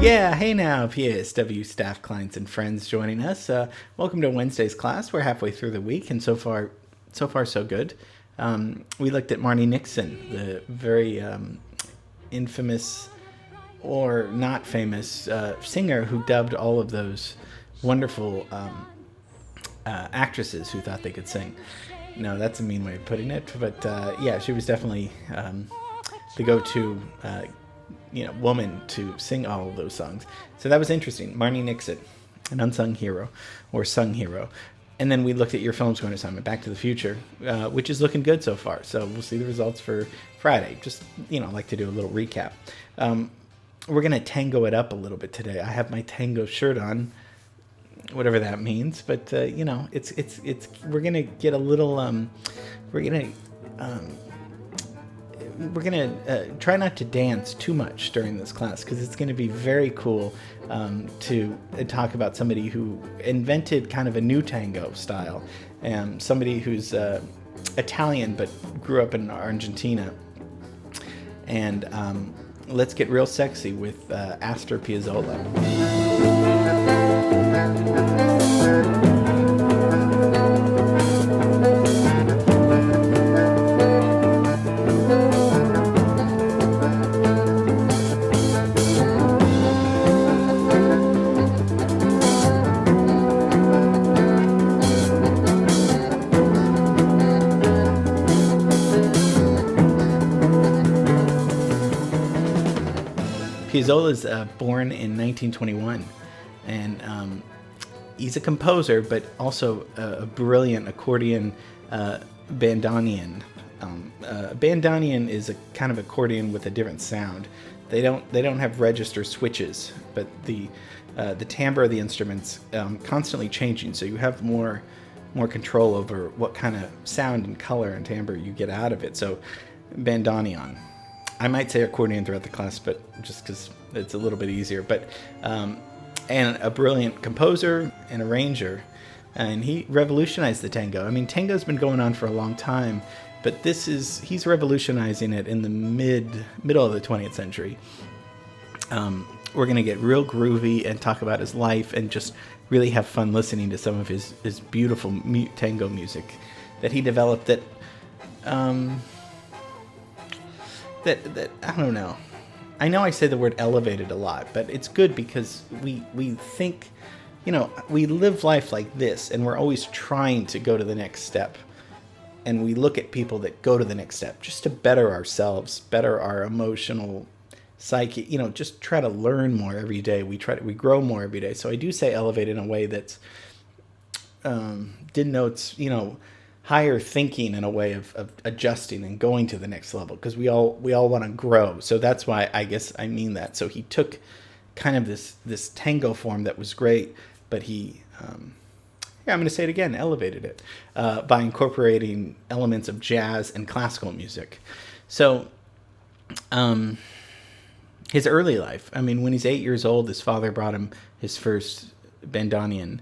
Yeah, hey now, PASW staff, clients, and friends joining us. Welcome to Wednesday's class. We're halfway through the week, and so far, so good. We looked at Marni Nixon, the very infamous or not famous singer who dubbed all of those wonderful actresses who thought they could sing. No, that's a mean way of putting it, but yeah, she was definitely the go-to woman to sing all of those songs. So that was interesting. Marni Nixon, an unsung hero or sung hero. And then we looked at your film scoring assignment, Back to the Future, which is looking good so far. So we'll see the results for Friday. Just, I like to do a little recap. We're going to tango it up a little bit today. I have my tango shirt on, whatever that means. But, it's we're going to get a little, we're going to try not to dance too much during this class because it's going to be very cool to talk about somebody who invented kind of a new tango style, somebody who's Italian but grew up in Argentina. And let's get real sexy with Astor Piazzolla. Piazzolla is born in 1921, and he's a composer, but also a brilliant accordion bandoneon. Bandoneon is a kind of accordion with a different sound. They don't have register switches, but the timbre of the instruments constantly changing, so you have more control over what kind of sound and color and timbre you get out of it. So bandoneon. I might say accordion throughout the class, but just because it's a little bit easier. But and a brilliant composer and arranger, and he revolutionized the tango. I mean, tango's been going on for a long time, but he's revolutionizing it in the middle of the 20th century. We're gonna get real groovy and talk about his life and just really have fun listening to some of his beautiful tango music that he developed. That I don't know. I know I say the word elevated a lot, but it's good because we think, we live life like this, and we're always trying to go to the next step. And we look at people that go to the next step just to better ourselves, better our emotional psyche, just try to learn more every day. We grow more every day. So I do say elevated in a way that's denotes, higher thinking in a way of adjusting and going to the next level, because we all want to grow. So that's why I guess I mean that. So he took kind of this tango form that was great, but he I'm going to say it again, elevated it by incorporating elements of jazz and classical music. So his early life, I mean, when he's 8 years old, his father brought him his first bandoneon.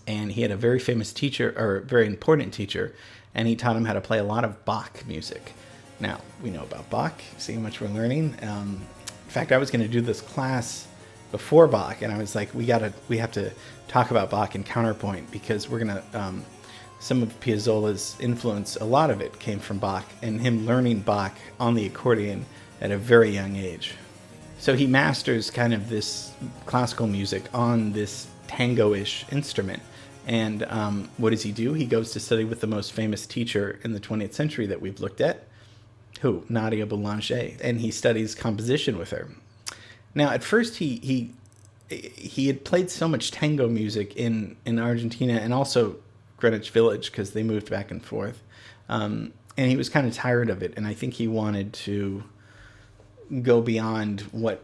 And he had a very famous teacher, or very important teacher, and he taught him how to play a lot of Bach music. Now, we know about Bach, see how much we're learning. In fact, I was going to do this class before Bach, and I was like, we have to talk about Bach and counterpoint, because we're going to, some of Piazzolla's influence, a lot of it came from Bach, and him learning Bach on the accordion at a very young age. So he masters kind of this classical music on this tango-ish instrument. And what does he do? He goes to study with the most famous teacher in the 20th century that we've looked at. Who? Nadia Boulanger. And he studies composition with her. Now, at first, he had played so much tango music in Argentina and also Greenwich Village, because they moved back and forth. And he was kind of tired of it. And I think he wanted to go beyond what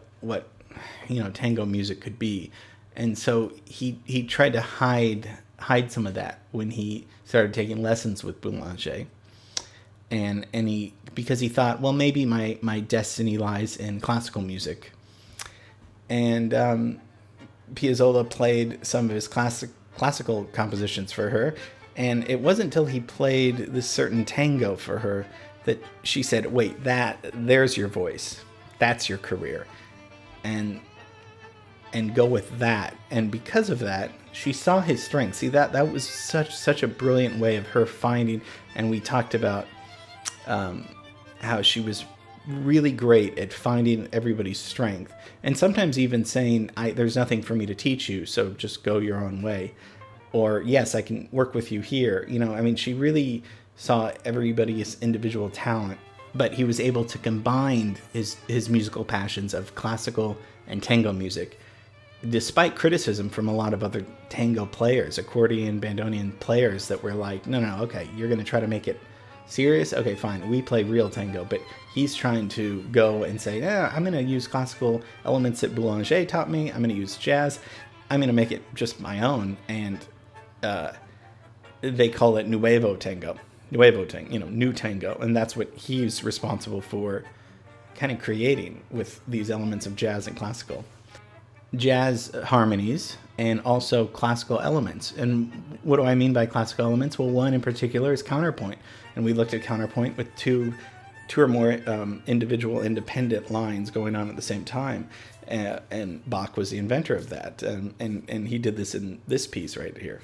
tango music could be. And so he tried to hide some of that when he started taking lessons with Boulanger. And because he thought, well, maybe my destiny lies in classical music. And Piazzolla played some of his classical compositions for her, and it wasn't until he played this certain tango for her that she said, wait, there's your voice. That's your career. And and go with that. And because of that, she saw his strength. See, that was such a brilliant way of her finding. And we talked about how she was really great at finding everybody's strength, and sometimes even saying, there's nothing for me to teach you, so just go your own way. Or, yes, I can work with you here. She really saw everybody's individual talent, but he was able to combine his musical passions of classical and tango music, despite criticism from a lot of other tango players, accordion, bandoneon players that were like, no, okay, you're going to try to make it serious? Okay, fine, we play real tango. But he's trying to go and say, I'm going to use classical elements that Boulanger taught me. I'm going to use jazz. I'm going to make it just my own. And they call it nuevo tango, new tango. And that's what he's responsible for kind of creating with these elements of jazz and classical. Jazz harmonies and also classical elements. And what do I mean by classical elements? Well, one in particular is counterpoint. And we looked at counterpoint with two or more individual independent lines going on at the same time. And Bach was the inventor of that. And he did this in this piece right here.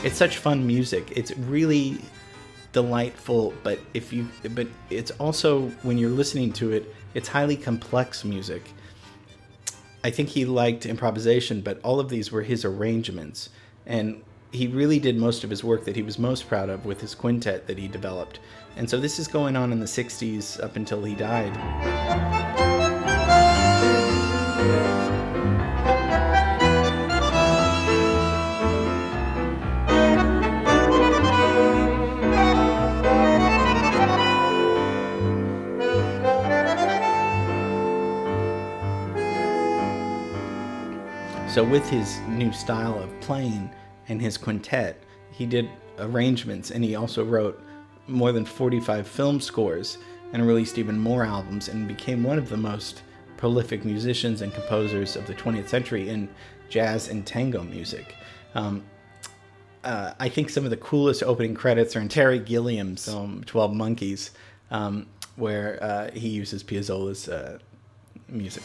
It's such fun music. It's really delightful, but it's also, when you're listening to it, it's highly complex music. I think he liked improvisation, but all of these were his arrangements, and he really did most of his work that he was most proud of with his quintet that he developed. And so this is going on in the 60s up until he died. So with his new style of playing and his quintet, he did arrangements, and he also wrote more than 45 film scores and released even more albums, and became one of the most prolific musicians and composers of the 20th century in jazz and tango music. I think some of the coolest opening credits are in Terry Gilliam's film 12 Monkeys, where he uses Piazzolla's music.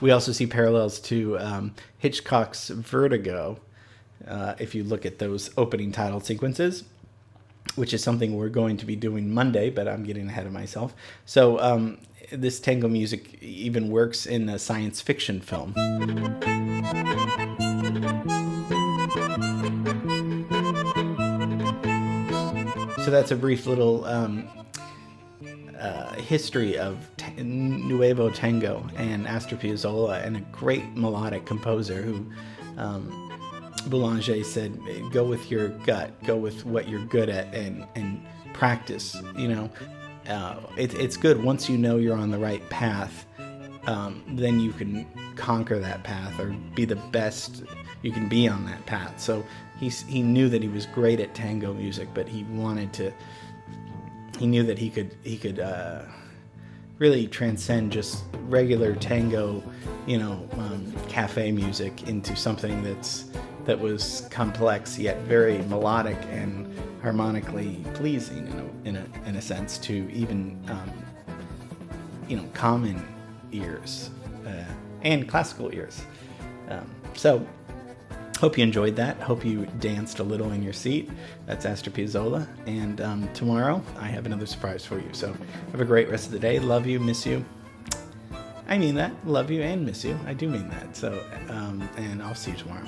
We also see parallels to Hitchcock's Vertigo, if you look at those opening title sequences, which is something we're going to be doing Monday, but I'm getting ahead of myself. So this tango music even works in a science fiction film. So that's a brief little history of Nuevo Tango and Astor Piazzolla, and a great melodic composer who Boulanger said, go with your gut, go with what you're good at, and practice. It's good once you know you're on the right path. Then you can conquer that path or be the best you can be on that path. So he knew that he was great at tango music, but he knew that he could really transcend just regular tango, cafe music into something that was complex yet very melodic and harmonically pleasing in a sense to even common ears and classical ears. So hope you enjoyed that. Hope you danced a little in your seat. That's Astor Piazzolla. And tomorrow I have another surprise for you. So have a great rest of the day. Love you, miss you. I mean that. Love you and miss you. I do mean that. So, and I'll see you tomorrow.